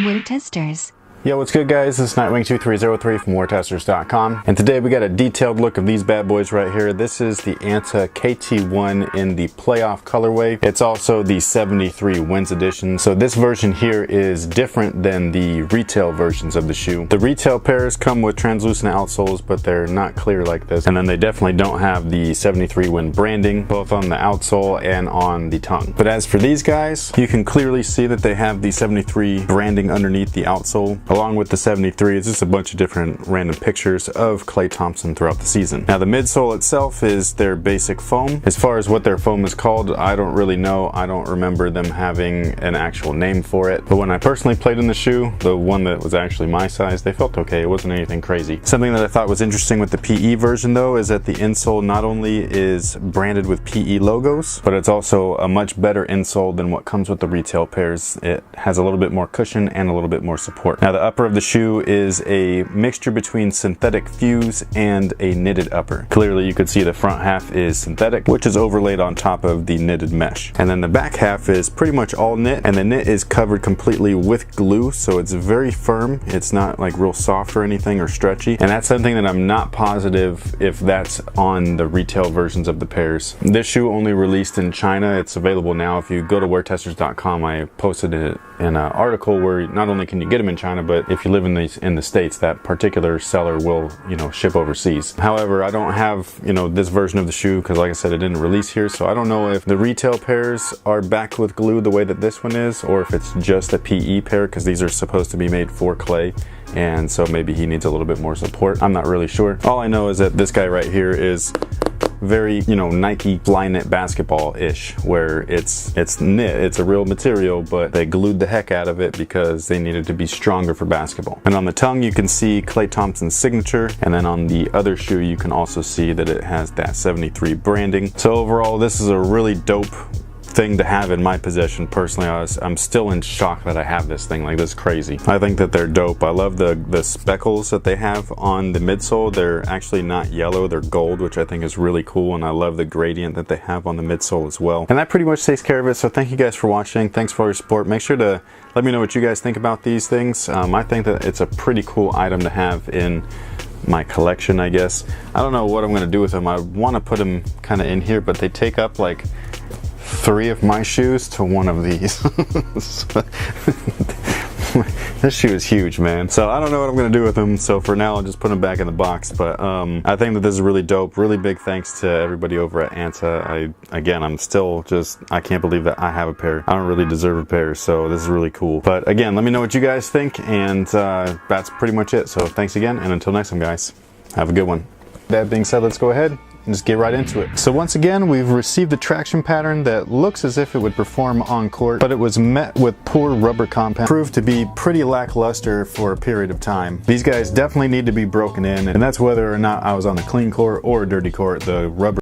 Wood Testers. Yo, what's good guys? This is Nightwing2303 from WarTesters.com, and today we got a detailed look of these bad boys right here. This is the ANTA KT1 in the playoff colorway. It's also the 73 wins edition. So this version here is different than the retail versions of the shoe. The retail pairs come with translucent outsoles, but they're not clear like this. And then they definitely don't have the 73 win branding, both on the outsole and on the tongue. But as for these guys, you can clearly see that they have the 73 branding underneath the outsole. Along with the 73, it's just a bunch of different random pictures of Klay Thompson throughout the season. Now the midsole itself is their basic foam. As far as what their foam is called, I don't really know. I don't remember them having an actual name for it. But when I personally played in the shoe, the one that was actually my size, they felt okay. It wasn't anything crazy. Something that I thought was interesting with the PE version though is that the insole not only is branded with PE logos, but it's also a much better insole than what comes with the retail pairs. It has a little bit more cushion and a little bit more support. Now the upper of the shoe is a mixture between synthetic fuse and a knitted upper. Clearly you could see the front half is synthetic, which is overlaid on top of the knitted mesh. And then the back half is pretty much all knit, and the knit is covered completely with glue, so it's very firm. It's not like real soft or anything or stretchy. And that's something that I'm not positive if that's on the retail versions of the pairs. This shoe only released in China. It's available now. If you go to WearTesters.com, I posted it in an article where not only can you get them in China, but if you live in the States, that particular seller will, ship overseas. However, I don't have, this version of the shoe because like I said, it didn't release here, so I don't know if the retail pairs are backed with glue the way that this one is, or if it's just a PE pair, because these are supposed to be made for Klay, and so maybe he needs a little bit more support. I'm not really sure. All I know is that this guy right here is very, Nike fly knit basketball-ish, where it's knit, it's a real material, but they glued the heck out of it because they needed to be stronger for basketball. And on the tongue you can see Klay Thompson's signature, and then on the other shoe you can also see that it has that 73 branding. So overall, this is a really dope thing to have in my possession. Personally, I'm still in shock that I have this thing. Like, this is crazy. I think that they're dope. I love the speckles that they have on the midsole. They're actually not yellow, they're gold, which I think is really cool, and I love the gradient that they have on the midsole as well. And that pretty much takes care of it. So thank you guys for watching. Thanks for all your support. Make sure to let me know what you guys think about these things. I think that it's a pretty cool item to have in my collection, I guess. I don't know what I'm gonna do with them. I want to put them kind of in here, but they take up like 3 of my shoes to 1 of these. This shoe is huge, man. So I don't know what I'm gonna do with them. So for now, I'll just put them back in the box. But I think that this is really dope. Really big thanks to everybody over at ANTA. I'm still just, I can't believe that I have a pair. I don't really deserve a pair, so this is really cool. But again, let me know what you guys think, and that's pretty much it. So thanks again, and until next time, guys, have a good one. That being said, let's go ahead and just get right into it. So once again, we've received a traction pattern that looks as if it would perform on court, but it was met with poor rubber compound. Proved to be pretty lackluster for a period of time. These guys definitely need to be broken in, and that's whether or not I was on a clean court or a dirty court. The rubber